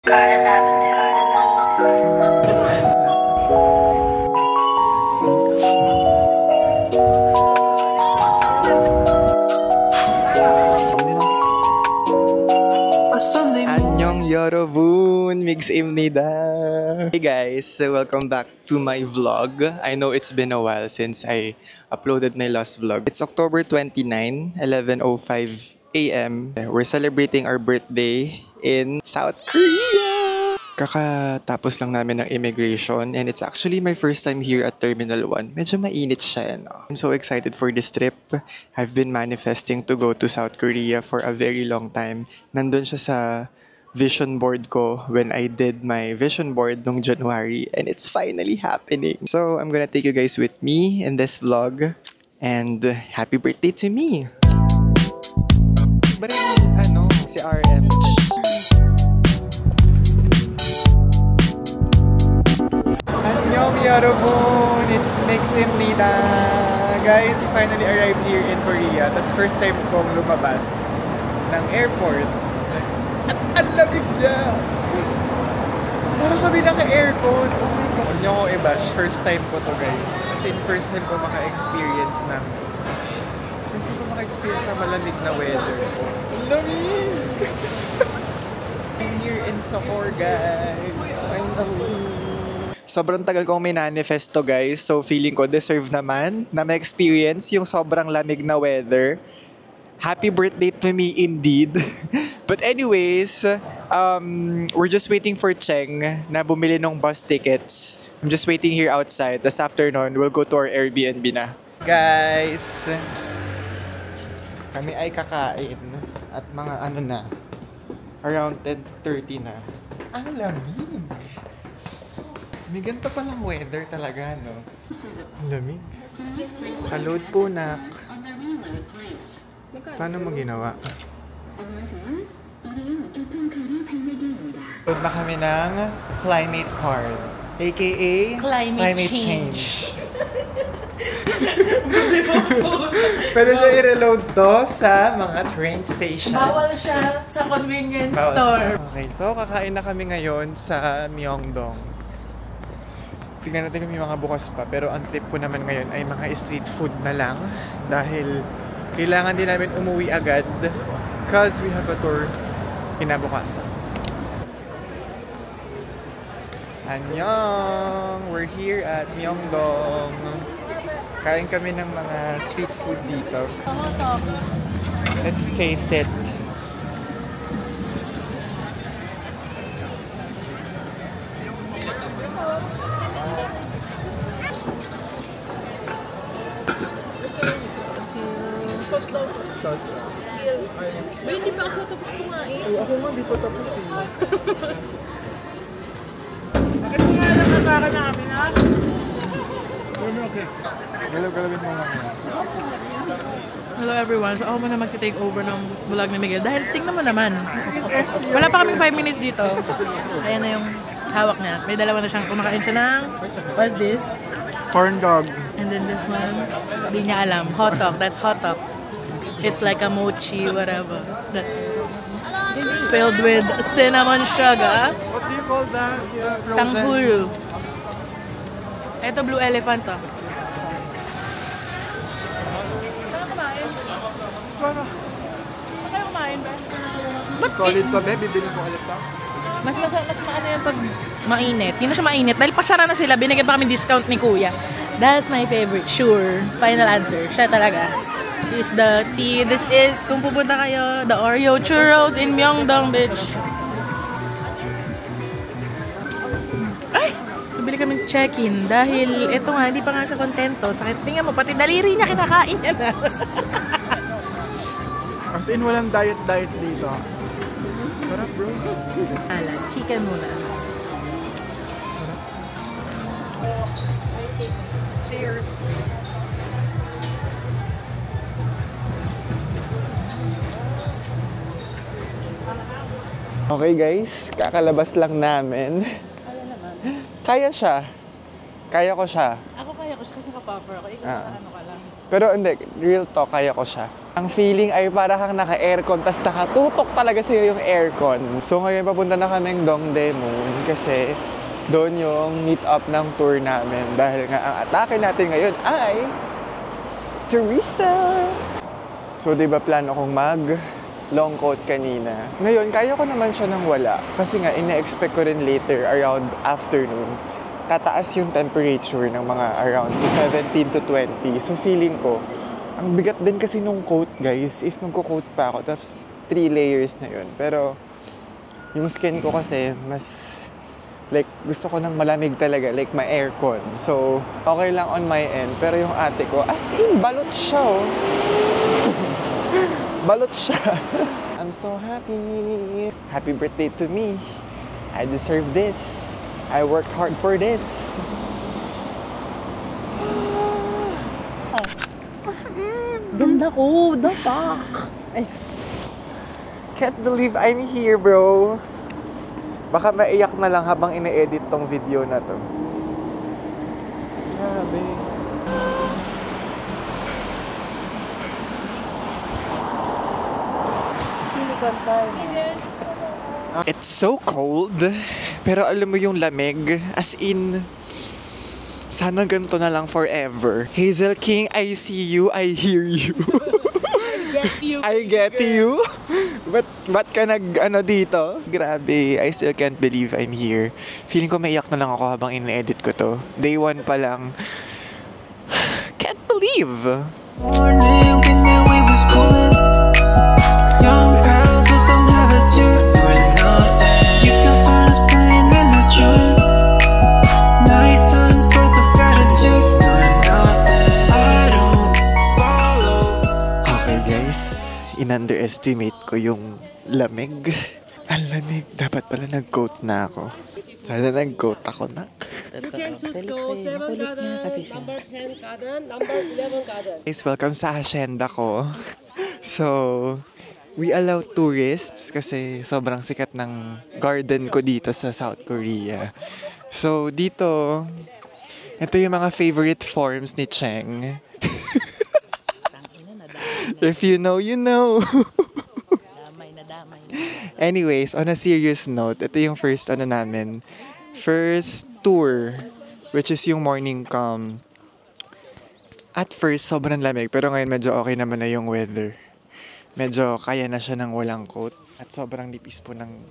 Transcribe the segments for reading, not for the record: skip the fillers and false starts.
Annyeong 여러분, migsaimnida. Hey guys, welcome back to my vlog. I know it's been a while since I uploaded my last vlog. It's October 29, 11:05 a.m. We're celebrating our birthday in South Korea. Kakatapos lang namin ng immigration and it's actually my first time here at Terminal 1. Medyo mainit siya, no? I'm so excited for this trip. I've been manifesting to go to South Korea for a very long time. Nandun siya sa vision board ko when I did my vision board nung January and it's finally happening. So I'm gonna take you guys with me in this vlog and happy birthday to me! But si RM. Annyeong 여러분! It's migsaimnida! Guys, we finally arrived here in Korea. That's first time kong lumabas ng airport. At ang lamig niya! Parang kami naka-aircon. Oh my God! Huwag niyo ko i-bash. First time ko to, guys. As in, first time ko maka-experience ng malamig na weather. Ang lamig! I'm here in Sokor, guys. Finally! Sobrang tagal kong minanifesto, guys. So, feeling ko deserve naman na ma-experience yung sobrang lamig na weather. Happy birthday to me indeed. But anyways, we're just waiting for Cheng na bumili ng bus tickets. I'm just waiting here outside. This afternoon, we'll go to our Airbnb na. Guys, kami ay kakain at mga around 10:30 na. Ang lamig. May ganito palang weather talaga, no? Ang lamig. Sa-load po, nak. Paano mo ginawa? Load na kami ng climate card, aka climate change. Pero siya i-reload to sa mga train station. Bawal siya sa convenience store. Okay, so kakain na kami ngayon sa Myeongdong. Tignan natin kung may mga bukas pa. Pero ang trip ko naman ngayon ay mga street food na lang. Dahil kailangan din namin umuwi agad. Because we have a tour kinabukasan. Annyeong! We're here at Myeongdong. Kain kami ng mga street food dito. Let's taste it. Sauce. Ba, hindi pa kasi tapos kumain. Ako nga, di pa tapos eh. Bakit mo nga lang nagkaka namin, ha? Okay. Galaw-galawin mo lang yan. Hello everyone. So ako muna mag-take over ng vlog ni Miguel. Dahil tingnan mo naman. Wala pa kaming 5 minutes dito. Ayan na yung hawak niya. May dalawa na siyang kumakain siya ng... What's this? Corn dog. And then this one, hindi niya alam. Hot dog. That's hot dog. It's like a mochi, whatever. That's filled with cinnamon sugar. What do you call that? Frozen? Tanghuru. Ito blue elephant to. Kaya kumain ba? Solid pa, babe. Bibili ko ulit pa. Mas maano yan pag mainit. Hindi na siya mainit. Dahil pasara na sila, binigyan pa kami discount ni Kuya. That's my favorite. Sure. Final answer. Siya talaga. Is the tea. This is, kung pupunta kayo, the Oreo churros in Myeongdong Beach. Ay! Bibili kami check-in dahil ito nga, hindi pa nga siya kontento. Sakit. Tingnan mo, pati daliri niya kinakain niya na. As in, walang diet dito. Sarap, bro. Ala, chicken muna. Cheers! Okay guys, kakalabas lang namin. Kaya siya. Kaya ko siya. Ako kaya ko siya kasi naka-puffer ako. Ikaw ano ka lang. Pero hindi, real talk, kaya ko siya. Ang feeling ay para kang naka-aircon, tas nakatutok talaga sa'yo yung aircon. So ngayon papunta na kaming Dongdaemun kasi doon yung meet up ng tour namin. Dahil nga ang atake natin ngayon ay turista. So diba plano kong mag long coat kanina. Ngayon, kaya ko naman siya nang wala. Kasi nga, ina-expect ko rin later around afternoon. Tataas yung temperature ng mga around 17 to 20. So feeling ko, ang bigat din kasi nung coat, guys. If magko-coat pa ako, tapos 3 layers na yun. Pero yung skin ko kasi mas like gusto ko ng malamig talaga, like ma-aircon. So okay lang on my end. Pero yung ate ko, as in, balot siya oh. Balot siya. I'm so happy. Happy birthday to me. I deserve this. I worked hard for this. Ganda ko, dapak. Ay, Can't believe I'm here, bro. Baka maiyak na lang habang ine-edit tong video na to. Grabe. silicone tayo na. It's so cold. Pero alam mo yung lamig. As in, sana ganito na lang forever. Hazel King, I see you, I hear you. I get you. Ba't ka ano dito? Grabe, I still can't believe I'm here. Feeling ko maiyak na lang ako habang in-edit ko to. Day 1 pa lang. Can't believe. Morning, we was coolin'. Young pals with some attitude, doing nothing. You can find us playing in the June. Nighttime worth of gratitude, doing nothing. I don't follow. Okay guys, in-underestimate ko yung lamig. Ang lamig. Dapat pala nag-coat na ako. Sana nag-coat ako na. You can choose go 7 garden, number 10 garden, number 11 garden. Guys, welcome sa hacienda ko. So, we allow tourists kasi sobrang sikat ng garden ko dito sa South Korea. So, dito, ito yung mga favorite forms ni Cheng. If you know, you know. Damay na. Anyways, on a serious note, ito yung first tour, which is yung morning calm. At first, sobrang lamig, pero ngayon medyo okay naman na yung weather. Medyo kaya na siya ng walang coat. At sobrang nipis po ng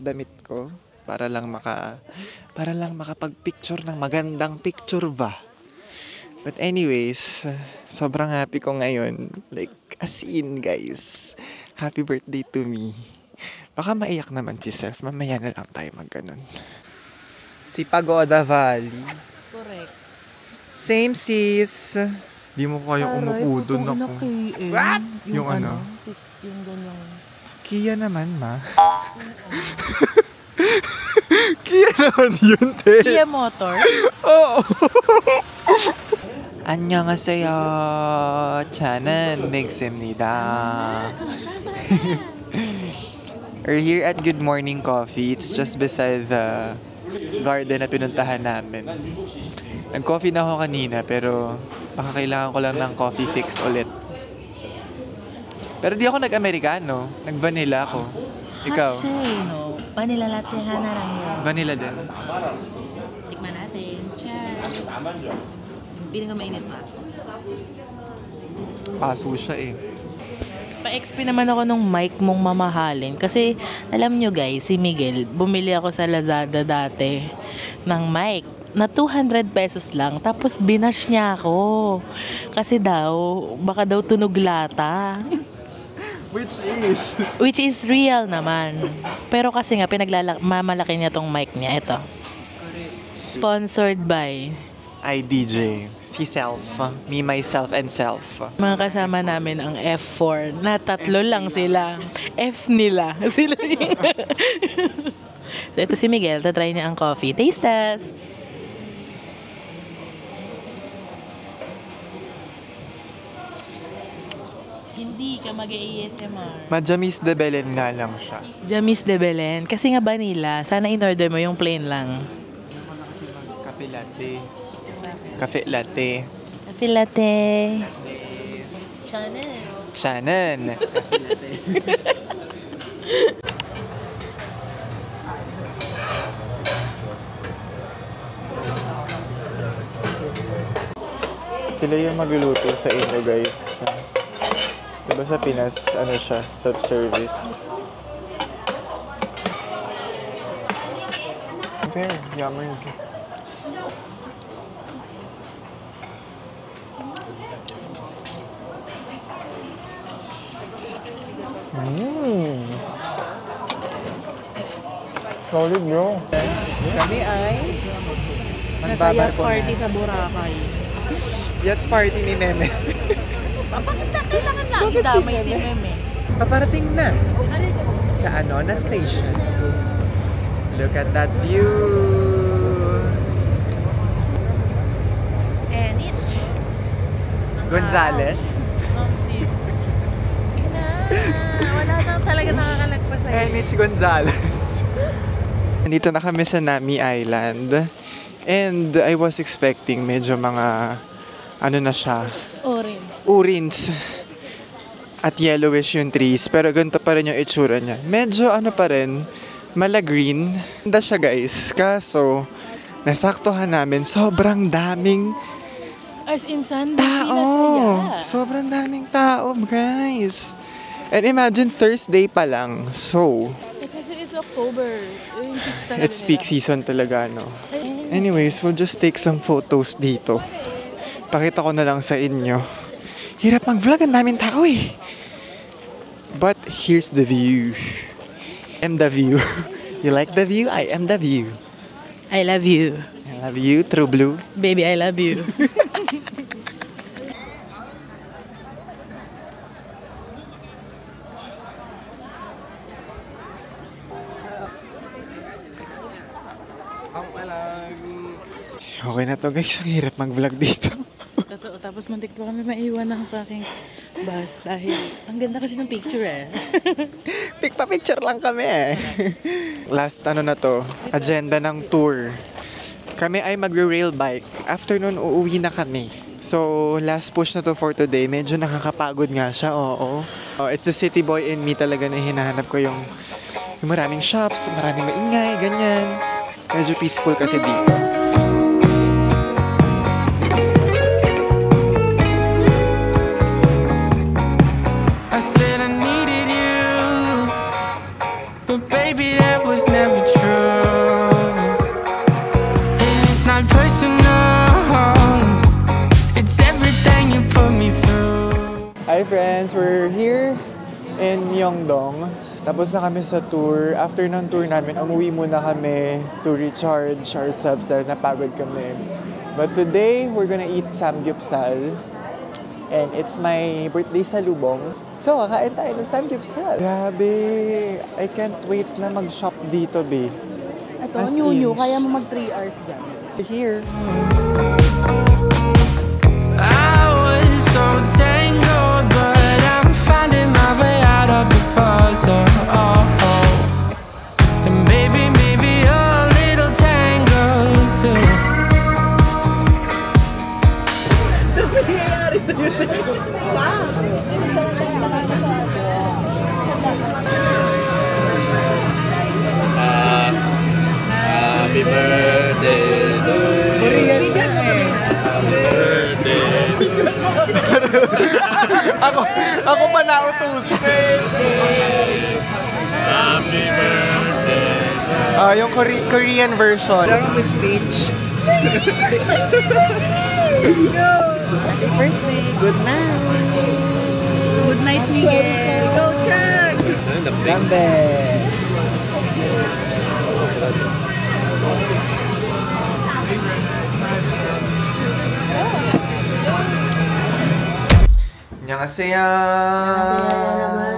damit ko para lang makapag-picture ng magandang picture ba. But anyways, sobrang happy ko ngayon. Like, as in, guys. Happy birthday to me. Baka maiyak naman si Self. Mamaya na lang tayo mag-ganon. Si Pagoda Valley. Correct. Same sis. Di mo kayang umupo doon ako. What? Yung ano? Yung ganyang... Kia naman, ma. Kia naman yun, te. Kia Motor. Oo. 안녕하세요. 저는 맥스입니다. We're here at Good Morning Coffee. It's just beside the garden na pinuntahan namin. Nag-coffee na ako kanina pero baka kailangan ko lang ng coffee fix ulit. Pero di ako nag-Amerikano. Nag-vanilla ako. Ikaw? no? Vanilla latte na lang yun. Vanilla din. Tikman natin. Cheers. Piling ko mainit pa. Paso siya eh. Pa-XP naman ako nung mic mong mamahalin. Kasi, alam nyo guys, si Miguel, bumili ako sa Lazada dati ng mic na 200 pesos lang. Tapos, binash niya ako. Kasi daw, baka daw tunog lata. Which is real naman. Pero kasi nga, mamalaki niya tong mic niya. Ito. Sponsored by IDJ. Si Self. Me, myself, and self. mga kasama namin ang F4 na 3 lang sila. F nila. Sila so, ito si Miguel. Tatry niya ang coffee. Taste test! Hindi ka mag-ASMR. Majamis de Belen nga lang siya. Jamis de Belen. Kasi nga vanilla. Sana in-order mo yung plain lang. Ako na kasi mag-kape latte. Cafe latte. Cafe latte. Chanen. Chanen. Sila yung magluluto sa inyo, guys. Diba sa Pinas, ano siya, self-service. Okay, yummers. Solid, bro. Kami ay Nasa yacht party sa Boracay. yacht party ni Meme. Bakit kailangan lang idamay si Meme? Paparating na sa Anona Station. Look at that view. Enich. Gonzales. Wala nang talaga nakakalagpas sa'yo. Enich Gonzales. Nandito na kami sa Nami Island. And I was expecting medyo mga ano na siya, urins at yellowish yung trees, pero ganito pa rin yung itsura niya. Medyo ano pa rin, mala green. Ganda siya, guys. Kaso, nasaktuhan namin, sobrang daming As in Sunday tao. Sobrang daming tao, guys. And imagine, Thursday pa lang. So, kasi it's October. it's peak season talaga, no? Anyways, we'll just take some photos dito. Pakita ko na lang sa inyo. Hirap mag-vlog, ang daming tao eh. But here's the view. I am the view. You like the view? I am the view. I love you. I love you, True Blue. Baby, I love you. Okay na to, guys. Ang hirap mag-vlog dito. Totoo. Tapos muntik pa kami maiwan ng aking bus dahil ang ganda kasi ng picture eh. Picture lang kami eh. Last ano na to, agenda ng tour. Kami ay magre-rail bike. After nun, uuwi na kami. So, last push na to for today. Medyo nakakapagod nga siya, oo. Oh, it's the city boy in me talaga na hinahanap ko yung maraming shops, maraming maingay, ganyan. Medyo peaceful kasi dito. Hi friends, we're here in Myeongdong. Tapos na kami sa tour. After ng tour namin, umuwi muna kami to recharge ourselves dahil napagod kami. But today, we're gonna eat samgyeopsal. And it's my birthday salubong. So, kakain tayo ng samgyeopsal. Grabe! I can't wait na mag-shop dito, be. Ito, new, kaya mo mag 3 hours dyan. Here. So tangled, but I'm finding my way out of the puzzle. And baby, maybe you're a little tangled too. Happy birthday to you. Ako pa nautusan. Happy birthday. Yung Korean version. Lang the speech. Happy birthday. Good night. Good night, Miguel. Go, Chag! Lambe. 안녕하세요.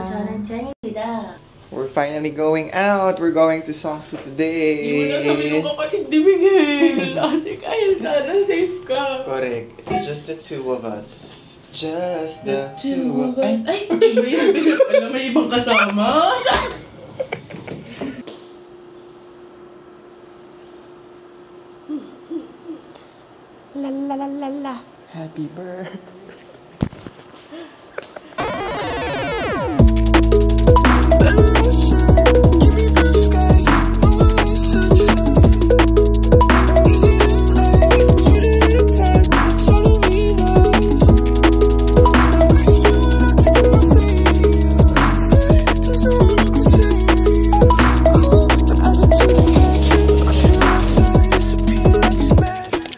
저는 쟁입니다. We're finally going out. We're going to Seongsu today. kapatid ni Miguel. Ate, kahit sana safe ka. Correct. It's just the two of us. Just the two of us. Ay, alam, may ibang kasama. La la la la la. Happy birthday.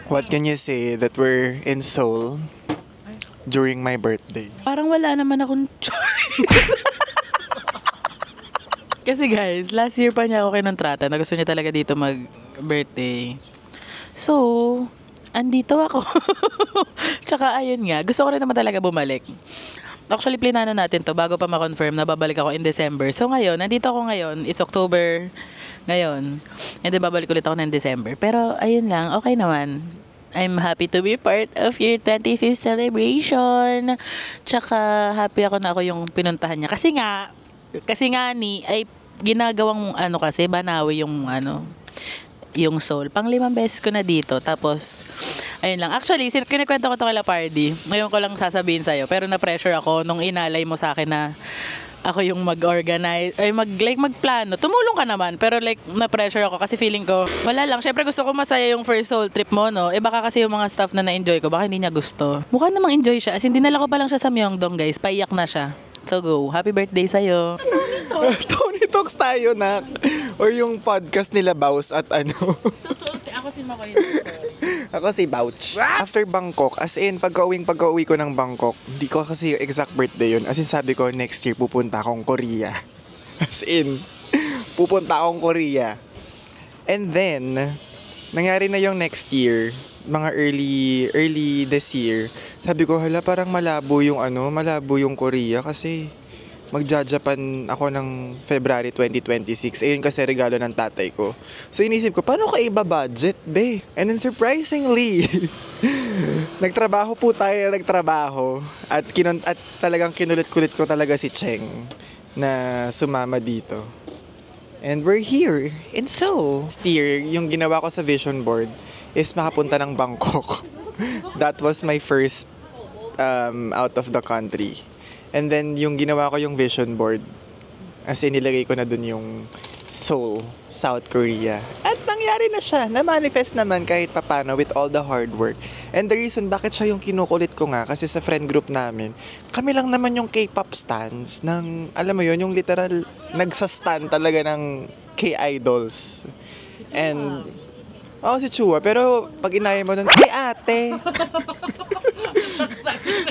What can you say that we're in Seoul during my birthday? Parang wala naman akong choice. Kasi guys, last year pa niya ako kinontrata na gusto niya talaga dito mag-birthday. So, andito ako. Tsaka ayun nga, gusto ko rin naman talaga bumalik. Actually, plinano natin to bago pa ma-confirm na babalik ako in December. So ngayon, nandito ako ngayon. It's October ngayon. And then babalik ulit ako ng December. Pero ayun lang, okay naman. I'm happy to be part of your 25th celebration. Tsaka happy ako na ako yung pinuntahan niya. Kasi nga ni ay ginagawang kasi Banawi yung Seoul. Pang 5 beses ko na dito. Tapos, ayun lang. Actually, kinikwento ko to kay Lapardi. Ngayon ko lang sasabihin sa'yo. Pero na-pressure ako nung inalay mo sa akin na ako yung mag-organize, ay magplano. Tumulong ka naman, pero na-pressure ako kasi feeling ko, wala lang. Syempre gusto ko masaya yung first Seoul trip mo, no? Baka kasi yung mga stuff na na-enjoy ko, baka hindi niya gusto. Mukha namang enjoy siya. As in, dinala ko pa lang siya sa Myeongdong, guys. Paiyak na siya. So go. Happy birthday sa'yo. Tony Talks tayo, nak. Or yung podcast nila, Baus at Ako si Makoy. Ako si Bouch. After Bangkok, as in, pagka-uwi ko ng Bangkok, hindi ko kasi yung exact birthday yun. As in, sabi ko, next year pupunta akong Korea. As in, pupunta akong Korea. And then, nangyari na yung next year, mga early this year. Sabi ko, hala, parang malabo yung Korea kasi magja-Japan ako ng February 2026. Ayun kasi regalo ng tatay ko. So inisip ko, paano ka iba-budget, be? And then surprisingly, nagtrabaho po tayo at talagang kinulit-kulit ko talaga si Cheng na sumama dito. And we're here in Seoul. Steer, yung ginawa ko sa vision board is makapunta ng Bangkok. That was my first out of the country. And then, yung ginawa ko yung vision board, as in, nilagay ko na dun yung Seoul, South Korea. At nangyari na siya. Na-manifest naman kahit papano with all the hard work. And the reason bakit siya yung kinukulit ko nga, kasi sa friend group namin, kami lang naman yung K-pop stans ng, alam mo yun, yung literal, nagsastan talaga ng K-idols. And, si Chua. Pero, pag inaya mo dun, ate!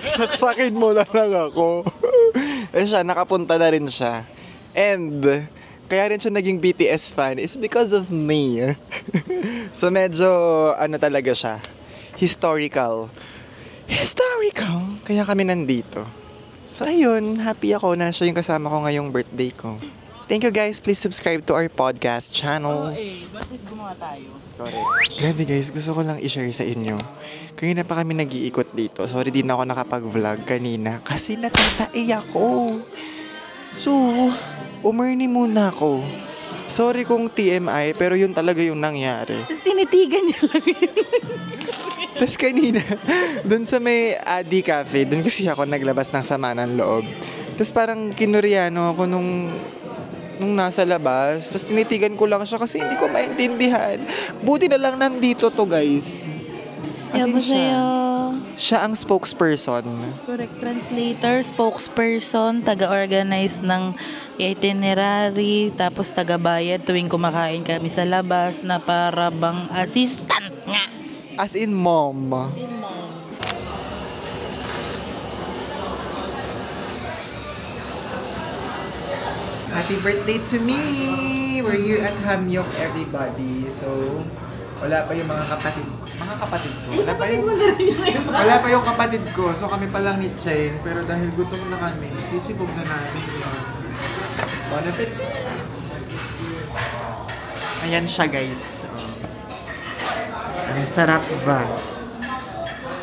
Saksakin mo na lang ako. Siya, nakapunta na rin siya. And, kaya rin siya naging BTS fan is because of me. So, medyo, talaga siya. Historical. Kaya kami nandito. So, ayun, happy ako na siya yung kasama ko ngayong birthday ko. Thank you guys. Please subscribe to our podcast channel. Bakit gumawa tayo? Grabe guys, gusto ko lang i-share sa inyo. Kanina pa kami nag-iikot dito. Sorry, di na ako nakapag-vlog kanina kasi natatai ako. So, umarni muna ako. Sorry kung TMI, pero yun talaga yung nangyari. Tapos tinitigan niya lang yun. Tapos kanina, dun sa may Adi Cafe, dun kasi ako naglabas ng sama ng loob. Tapos parang kinuriano ako nung nasa labas. Tapos tinitigan ko lang siya kasi hindi ko maintindihan. Buti na lang nandito to, guys. As in siya ang spokesperson. Correct. Translator, spokesperson, taga-organize ng itinerary, tapos taga-bayad tuwing kumakain kami sa labas na para bang assistant nga. As in mom. Happy birthday to me! We're here at Hamyok, everybody. So, wala pa yung mga kapatid ko. Wala pa yung kapatid ko. So, kami pa lang ni Cheng. Pero dahil gutom na kami, chichibog na namin yun. Bon appetit! Ayan siya, guys. Ang sarap ba?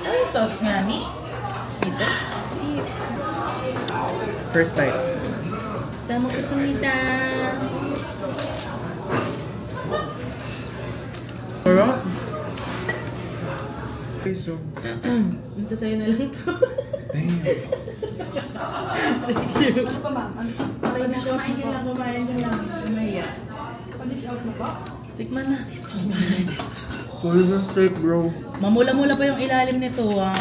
Ay, sauce nga ni. Ito. First bite. Tama ko sumita. Sarap. Okay, so... Ito sa'yo na lang to. Damn. Thank you. Ano pa ma'am? Padish out mo pa. Kumain ka lang. Kumaya. Padish out mo pa? Tikman natin. Full ng steak, bro. Mamula-mula pa yung ilalim nito, ah.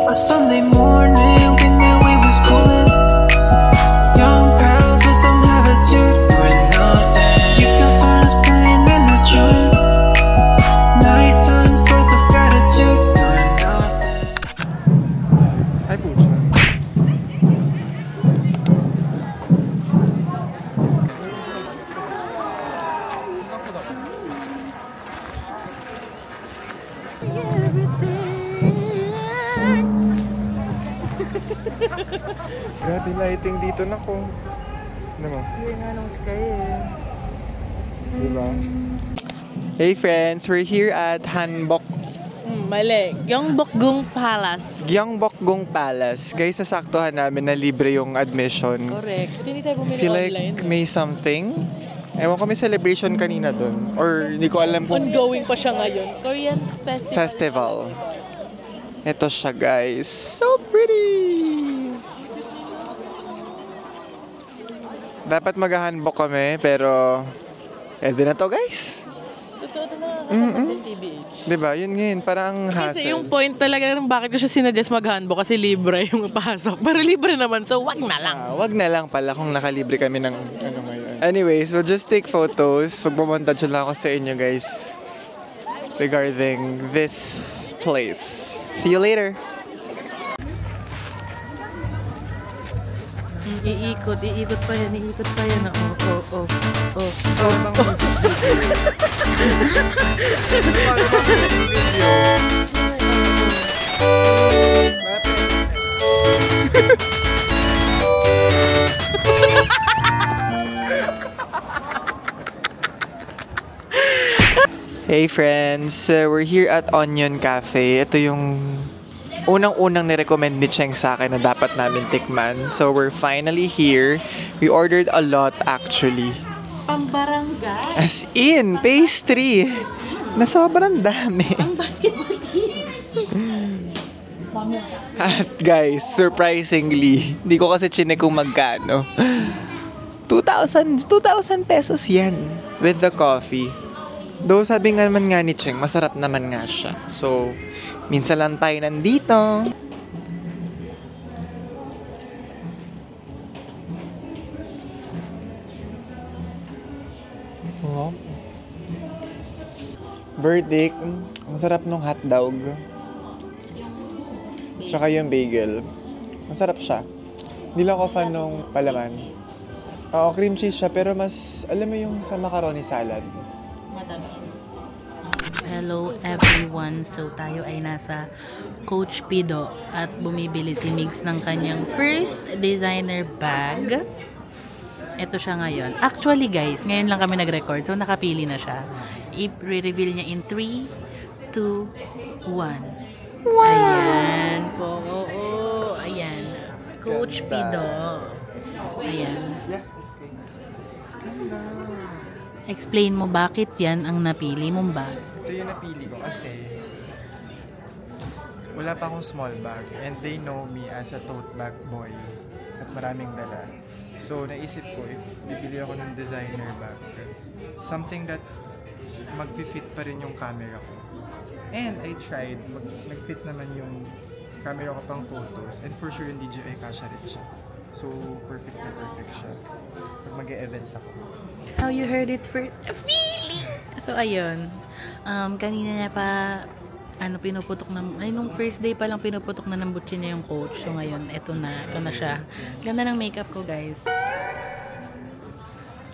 A Sunday morning, we met, we was coolin'. Young pals with some attitude, doing nothing. You can find us playing in the gym. Lifetime's worth of gratitude, doing nothing. Ay, pucha. Grabe lighting dito na ko. Ano mo? Hindi nga nung sky eh. Diba? Hey friends, we're here at Hanbok Mali. Gyeongbokgung Palace. Gyeongbokgung Palace. Guys, nasaktuhan namin na libre yung admission. Correct. Hindi tayo I bumili feel online. like may something. Ewan ko, may celebration kanina dun. Or hindi ko alam kung Ongoing pa siya ngayon. Korean festival. festival. Ito siya guys. So pretty! Dapat mag-hanbok kami, pero edi na to guys. Totoo ito na nakakapag TBH. Diba? Yun ngayon, parang hassle. Kasi yung point talaga ng bakit ko siya sinuggest mag-handbook kasi libre yung pasok. Pero libre naman, so wag na lang. Wag na lang pala kung nakalibre kami ng ano ngayon. Anyways, we'll just take photos. Magmamontage lang ako sa inyo guys regarding this place. See you later! Iikot pa yan. Hey friends, we're here at Onion Cafe. Ito yung unang-unang nirecommend ni Cheng sa akin na dapat namin tikman. So we're finally here. We ordered a lot actually. Pambarangay. As in, pastry. Na sobrang dami. Ang basketball team. At guys, surprisingly, hindi ko kasi chinek kung magkano. 2,000 pesos yan with the coffee. Though sabi nga naman nga ni Cheng, masarap naman nga siya. So, minsan lang tayo nandito. Oh. Verdict, ang sarap nung hotdog. Tsaka yung bagel. Masarap siya. Hindi lang ako fan nung palaman. Oo, cream cheese siya, pero mas, alam mo yung sa macaroni salad. Hello everyone. So tayo ay nasa Coach Pido at bumibili si Migs ng kanyang first designer bag. Ito siya ngayon. Actually guys, ngayon lang kami nag-record. So nakapili na siya. I-reveal niya in 3, 2, 1. Wow! Ayan po. Oo. Ayan. Coach Pido. Ayan. Explain mo bakit yan ang napili mong bag. Ito yung napili ko kasi wala pa akong small bag and they know me as a tote bag boy at maraming dala. So naisip ko if bibili ako ng designer bag, something that mag-fit pa rin yung camera ko. And I tried, nag-fit naman yung camera ko pang photos and for sure yung DJI kasha rin siya. So perfect na perfect siya pag mag-e-events ako. How you heard it first? Feeling! So, ayun. Kanina niya pa, pinuputok na, nung first day pa lang pinuputok na ng butchi niya yung coach. So, ngayon, ito na siya. Ganda ng makeup ko, guys.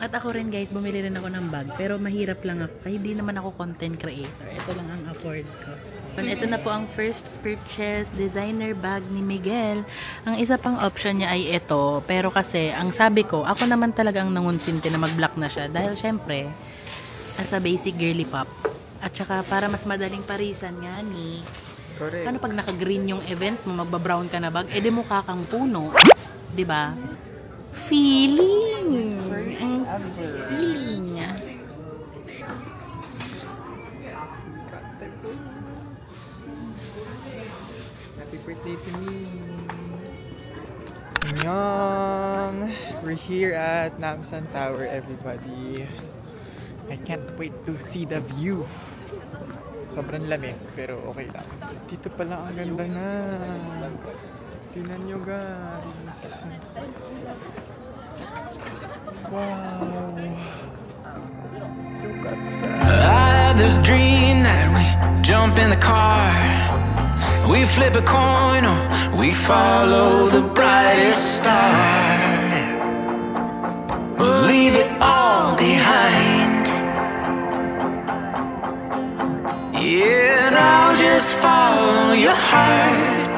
At ako rin, guys, bumili rin ako ng bag. Pero mahirap lang ako. Hindi naman ako content creator. Ito lang ang afford ko. Ito na po ang first purchase designer bag ni Miguel. Ang isa pang option niya ay ito. Pero kasi, ang sabi ko, ako naman talaga ang nangunsinti na mag-block na siya. Dahil syempre, as a basic girly pop. At saka para mas madaling parisan nga ni Correct. Ano pag naka-green yung event mo, magba-brown ka na bag, edi mukha kang puno. 'Di ba? Feeling. Ang feeling niya. Happy birthday to me. Annyeong! We're here at Namsan Tower, everybody. I can't wait to see the view. Sobrang lamig, pero okay lang. Dito pala ang ganda na. Tingnan nyo, guys. Wow. Look at that. I had this dream that we jump in the car, we flip a coin or we follow the brightest star. We'll leave it all behind. Yeah, and I'll just follow your heart.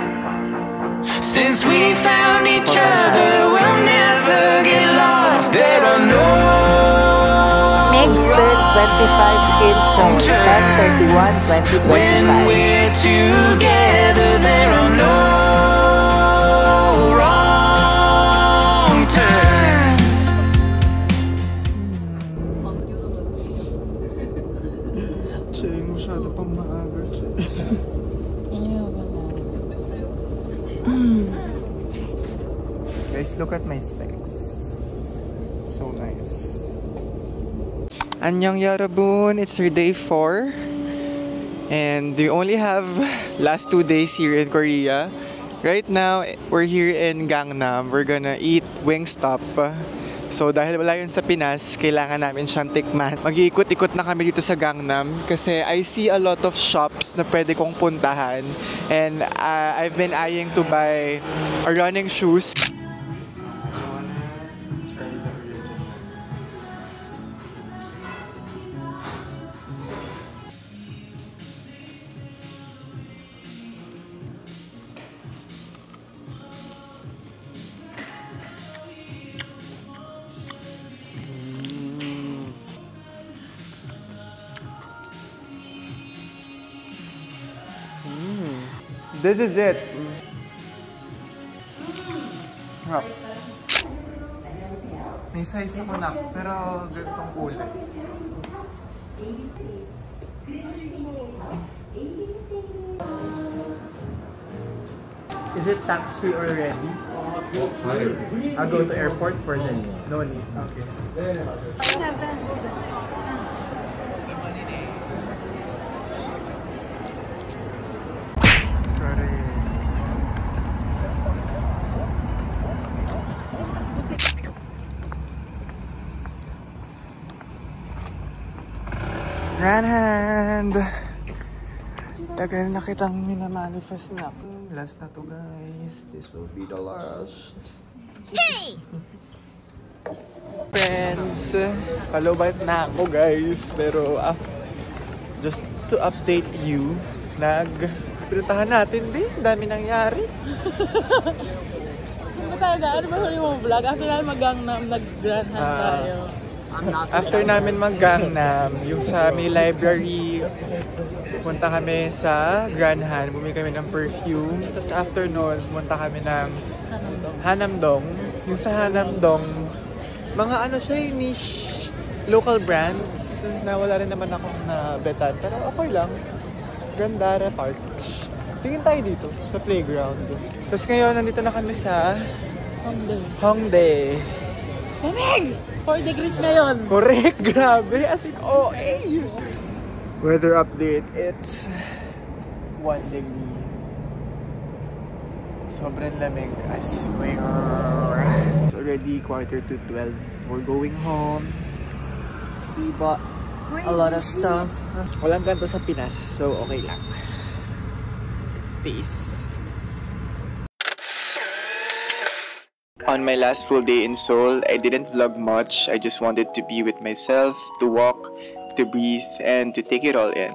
Since we found each other, we'll never get lost. There are no Mixed 25 in Seoul, 10/31/2025. when we're together, there are no wrong turns. Che, masyado pang maaga, Che. Guys, look at my specs. So nice. Annyeong Yarabun, it's your day 4. And we only have last 2 days here in Korea. Right now, we're here in Gangnam. We're gonna eat Wingstop. So dahil wala yun sa Pinas, kailangan namin siyang tikman. Mag-iikot-ikot na kami dito sa Gangnam kasi I see a lot of shops na pwede kong puntahan. And I've been eyeing to buy running shoes. This is it. May size ako na, pero ganitong kulay. Is it tax-free already? I'll go to airport for this. No need. Okay. Grand hand! Tagal na kitang minamanifest na. Last na to, guys. This will be the last. Hey! Friends, palubait na ako, guys. Pero just to update you, pinuntahan natin din. Dami nangyari. Ano talaga? Ano ba huli mo vlog? After namin mag-Gangnam, nag-Grand Hand tayo. After namin mag-Gangnam, yung sa may library, punta kami sa Grand Han, bumili kami ng perfume. Tapos after nun, punta kami ng Hanamdong. Yung sa Hanamdong, mga ano siya, niche local brands na wala rin naman akong nabetan. Pero okay lang. Gandara Park. Tingin tayo dito, sa playground. Tapos ngayon, nandito na kami sa Hongdae. Lamig! 4 degrees ngayon. Correct, grabe. As in, OA. Weather update, it's 1 degree. Sobrang lamig, I swear. It's already 11:45. We're going home. We bought a lot of stuff. Walang ganito sa Pinas, so okay lang. Peace. On my last full day in Seoul, I didn't vlog much. I just wanted to be with myself, to walk, to breathe, and to take it all in.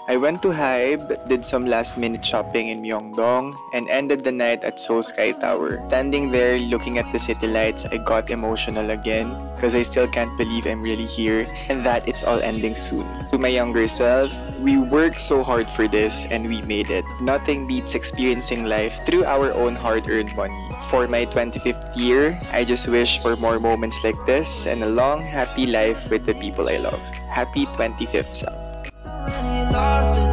I went to Hybe, did some last-minute shopping in Myeongdong, and ended the night at Seoul Sky Tower. Standing there, looking at the city lights, I got emotional again, because I still can't believe I'm really here, and that it's all ending soon. To my younger self, We worked so hard for this and we made it. Nothing beats experiencing life through our own hard-earned money. For my 25th year, I just wish for more moments like this and a long, happy life with the people I love. Happy 25th, Sal. Already lost